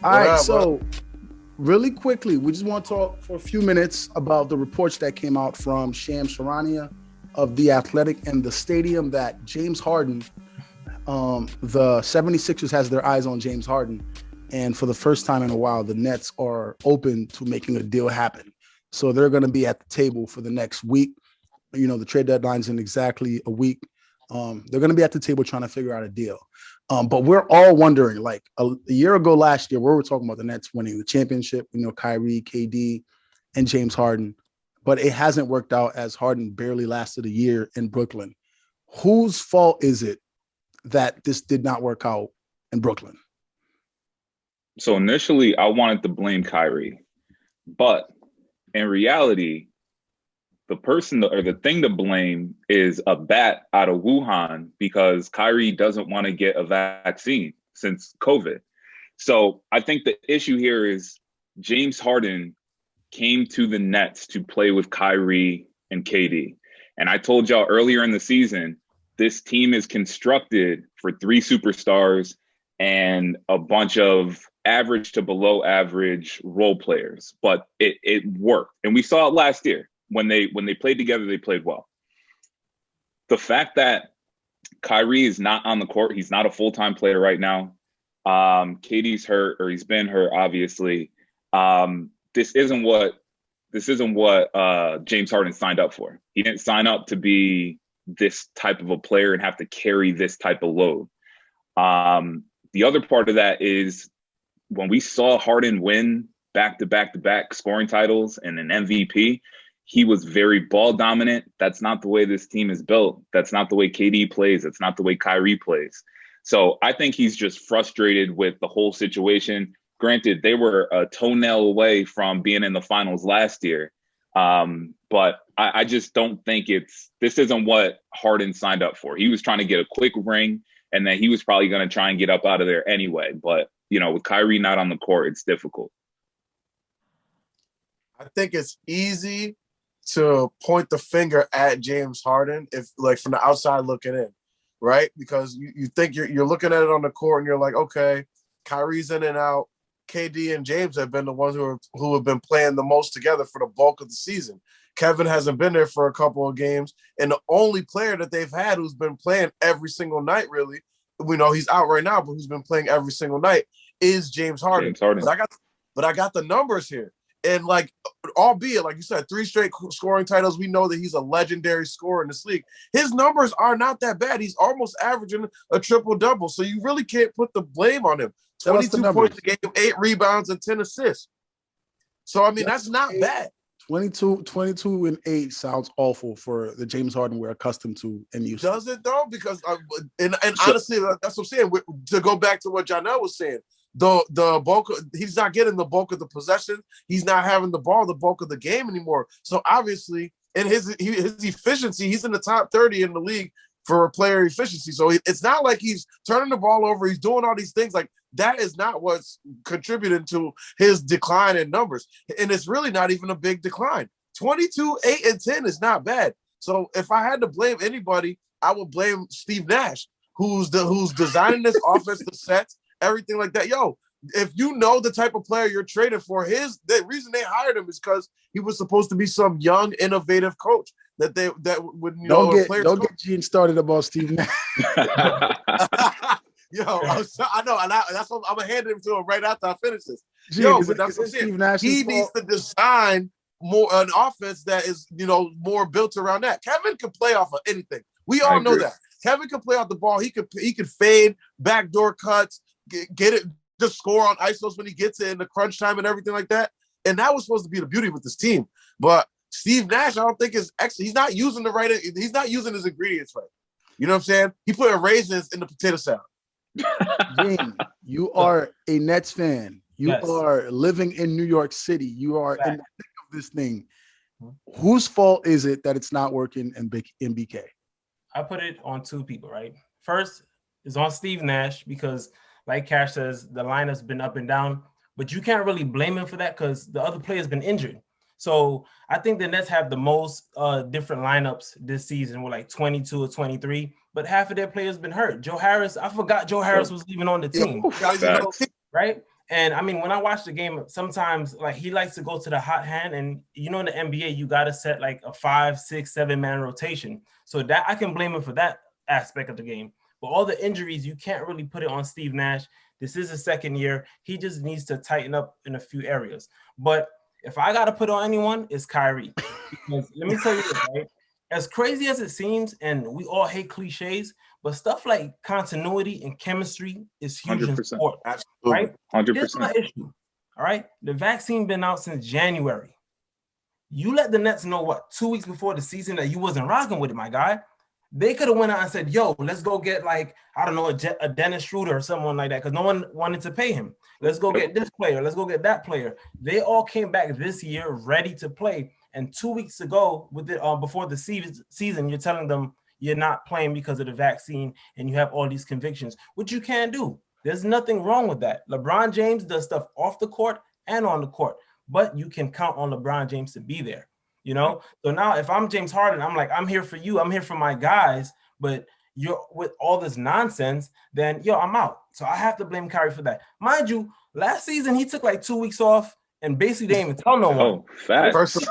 All right, so really quickly, we just want to talk for a few minutes about the reports that came out from Shams Charania of The Athletic and the stadium that James Harden, the 76ers has their eyes on James Harden. And for the first time in a while, the Nets are open to making a deal happen. So they're going to be at the table for the next week. You know, the trade deadline's in exactly a week. They're going to be at the table trying to figure out a deal. But we're all wondering, like a year ago last year, where we're talking about the Nets winning the championship, you know, Kyrie, KD, and James Harden. But it hasn't worked out as Harden barely lasted a year in Brooklyn. Whose fault is it that this did not work out in Brooklyn? So initially, I wanted to blame Kyrie, but in reality, the person or the thing to blame is a bat out of Wuhan because Kyrie doesn't want to get a vaccine since COVID. So I think the issue here is James Harden came to the Nets to play with Kyrie and KD. And I told y'all earlier in the season, this team is constructed for three superstars and a bunch of average to below average role players, but it worked. And we saw it last year. When they played together, they played well. The fact that Kyrie is not on the court, he's not a full-time player right now. KD's hurt, or he's been hurt, obviously. This isn't what James Harden signed up for. He didn't sign up to be this type of a player and have to carry this type of load. The other part of that is when we saw Harden win back-to-back-to-back scoring titles and an MVP, he was very ball dominant. That's not the way this team is built. That's not the way KD plays. That's not the way Kyrie plays. So I think he's just frustrated with the whole situation. Granted, they were a toenail away from being in the finals last year. But I just don't think this isn't what Harden signed up for. He was trying to get a quick ring, and then he was probably going to try and get up out of there anyway. But, you know, with Kyrie not on the court, it's difficult. I think it's easy to point the finger at James Harden if, like, from the outside looking in, right? Because you think you're looking at it on the court and you're like, okay, Kyrie's in and out. KD and James have been the ones who have been playing the most together for the bulk of the season. Kevin hasn't been there for a couple of games, and the only player that they've had who's been playing every single night, really, we know he's out right now, but who's been playing every single night is James Harden. James Harden. But I got the numbers here. And, like, albeit, like you said, 3 straight scoring titles, we know that he's a legendary scorer in this league. His numbers are not that bad. He's almost averaging a triple-double. So you really can't put the blame on him. 22 points a game, 8 rebounds, and 10 assists. So, I mean, that's not bad. 22 and 8 sounds awful for the James Harden we're accustomed to and used to. Does it, though? Because, and honestly, that's what I'm saying. To go back to what Janelle was saying, the bulk, he's not getting the bulk of the possession. He's not having the ball the bulk of the game anymore. So obviously, in his efficiency, he's in the top 30 in the league for player efficiency. So it's not like he's turning the ball over. He's doing all these things. Like, that is not what's contributing to his decline in numbers. And it's really not even a big decline. 22, 8, and 10 is not bad. So if I had to blame anybody, I would blame Steve Nash, who's designing this offense, the sets, everything like that. Yo, if you know the type of player you're trading for, the reason they hired him is because he was supposed to be some young, innovative coach that would don't get Gene started about Steve Nash. Yo, I know, and that's what I'm gonna hand him to him right after I finish this. Gene, but that's what I'm saying. He needs to design more an offense that is, more built around that. Kevin can play off of anything. We all know that. Kevin can play off the ball. He could fade, backdoor cuts, get it, just score on isos when he gets it in the crunch time and everything like that. And that was supposed to be the beauty with this team. But Steve Nash, I don't think is actually. He's not using He's not using his ingredients right. You know what I'm saying? He put raisins in the potato salad. Gene, you are a Nets fan. You are living in New York City. You are in the thick of this thing. Whose fault is it that it's not working in BK? I put it on 2 people, right? First is on Steve Nash because, like Cash says, the lineup's been up and down, but you can't really blame him for that because the other player's been injured. So I think the Nets have the most different lineups this season with like 22 or 23, but half of their players been hurt. Joe Harris, I forgot Joe Harris was even on the team, right? And I mean, when I watch the game, sometimes like he likes to go to the hot hand, and in the NBA, you got to set like a 5, 6, 7-man rotation. So that I can blame him for that aspect of the game. But all the injuries, you can't really put it on Steve Nash. This is his second year. He just needs to tighten up in a few areas. But if I got to put on anyone, it's Kyrie. Because let me tell you this, right? As crazy as it seems, and we all hate cliches, but stuff like continuity and chemistry is huge 100%. in sport, Absolutely. right? 100%. Here's my issue, all right? The vaccine been out since January. You let the Nets know, 2 weeks before the season that you wasn't rocking with it, my guy. They could have went out and said, yo, let's go get like, I don't know, a Dennis Schroeder or someone like that, because no one wanted to pay him. Let's go get this player. Let's go get that player. They all came back this year ready to play. And 2 weeks ago, with it before the season, you're telling them you're not playing because of the vaccine and you have all these convictions, which you can't do. There's nothing wrong with that. LeBron James does stuff off the court and on the court, but you can count on LeBron James to be there. So now if I'm James Harden, I'm like, I'm here for you. I'm here for my guys, but you're with all this nonsense, then I'm out. So I have to blame Kyrie for that. Mind you, last season, he took like 2 weeks off and basically didn't even tell no one. Oh, facts.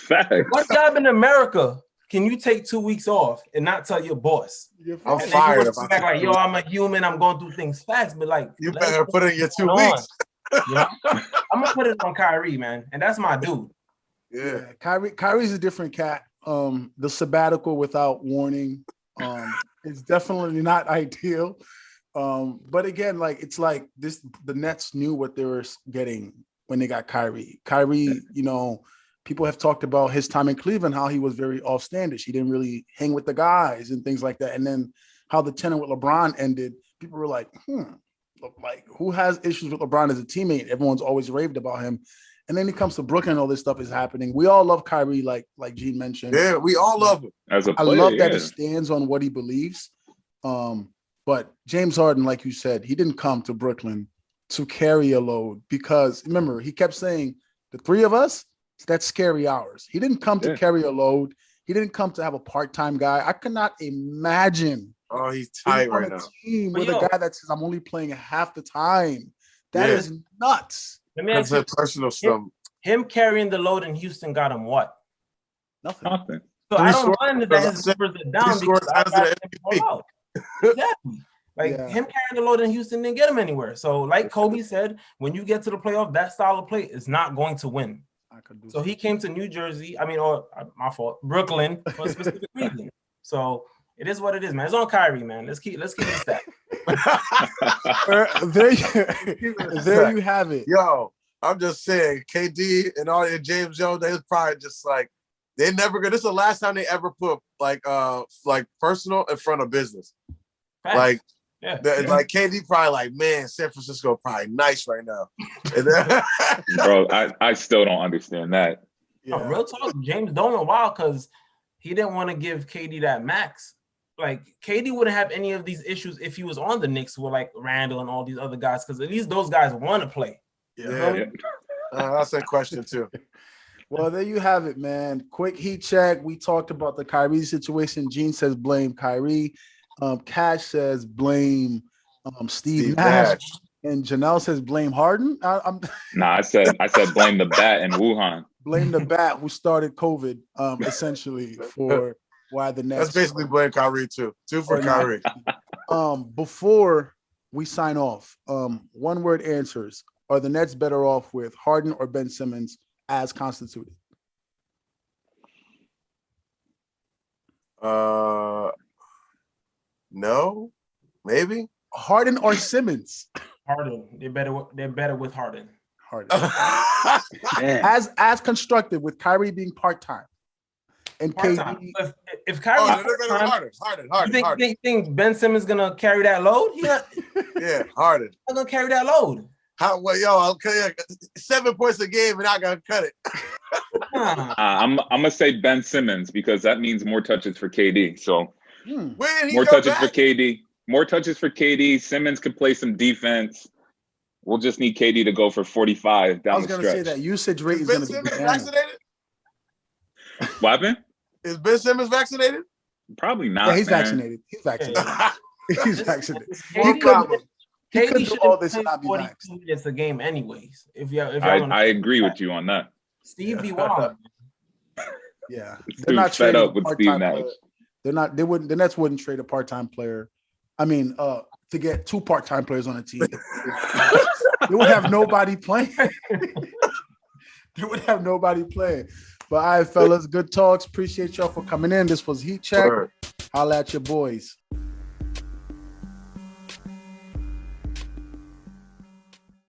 Facts. What job in America can you take 2 weeks off and not tell your boss? I'm fired. Back like, I'm a human. I'm going through things fast, but like, you better put in your 2 weeks. I'm gonna put it on Kyrie, man, and that's my dude. Yeah, Kyrie's a different cat. The sabbatical without warning is definitely not ideal. But again, like it's like this, the Nets knew what they were getting when they got Kyrie. Kyrie, people have talked about his time in Cleveland, how he was very off-standish. He didn't really hang with the guys and things like that. And then how the tenor with LeBron ended, people were like, like who has issues with LeBron as a teammate? Everyone's always raved about him. And then he comes to Brooklyn, all this stuff is happening. We all love Kyrie, like Gene mentioned. Yeah, we all love him. As a player, I love that he stands on what he believes. But James Harden, like you said, he didn't come to Brooklyn to carry a load, because remember, he kept saying the three of us, that's scary hours. He didn't come to carry a load. He didn't come to have a part-time guy. I could not imagine. Oh, he's tight right now. Team with a guy that says I'm only playing half the time. That is nuts. That's a personal stuff. Him carrying the load in Houston got him what? Nothing. So I don't mind that his numbers are down because I got him out. Exactly. Him carrying the load in Houston didn't get him anywhere. So like Kobe said, when you get to the playoff, that style of play is not going to win. So he came to New Jersey. My fault, Brooklyn for a specific reason. So it is what it is, man. It's on Kyrie, man. Let's keep it stacked. there you have it. Yo, I'm just saying, KD and all and James Jones, they was probably just like they never go. This is the last time they ever put like personal in front of business. Facts. Like like KD probably like, man, San Francisco probably nice right now. Bro, I still don't understand that. Yeah. Real talk, James don't know why, because he didn't want to give KD that max. Like KD wouldn't have any of these issues if he was on the Knicks with like Randall and all these other guys, because at least those guys want to play. That's a question too. Well, there you have it, man. Quick heat check. We talked about the Kyrie situation. Gene says blame Kyrie. Cash says blame Steve Nash. And Janelle says blame Harden. I said blame the bat in Wuhan. Blame the bat who started COVID, essentially, for why the Nets. That's basically blame Kyrie too. Two for Kyrie. Before we sign off, one word answers. Are the Nets better off with Harden or Ben Simmons as constituted? No, maybe Harden or Simmons. Harden. They're better with Harden. As constructed with Kyrie being part-time and KD. If Kyrie's Harden. You think Ben Simmons gonna carry that load? Yeah, Harden. I'm gonna carry that load. I'll 7 points a game and I gotta cut it. I'm gonna say Ben Simmons because that means more touches for KD. So more touches for KD. More touches for KD. Simmons could play some defense. We'll just need KD to go for 45 down the stretch. I was going to say that usage rate is going to be vaccinated. What happened? Is Ben Simmons vaccinated? Probably not. Yeah, he's vaccinated. He's vaccinated. He's vaccinated. He could do all this and not be 42 vaxxed. minutes a game anyways. If y'all I agree with you on that. Steve be wild. Yeah, This they're not dude's fed trading up a with Steve part-time Nash. player. They're not. They wouldn't. The Nets wouldn't trade a part-time player. I mean, to get 2 part-time players on a team, they would have nobody playing. They would have nobody playing. But all right, fellas, good talks. Appreciate y'all for coming in. This was Heat Check. Word. Holla at your boys.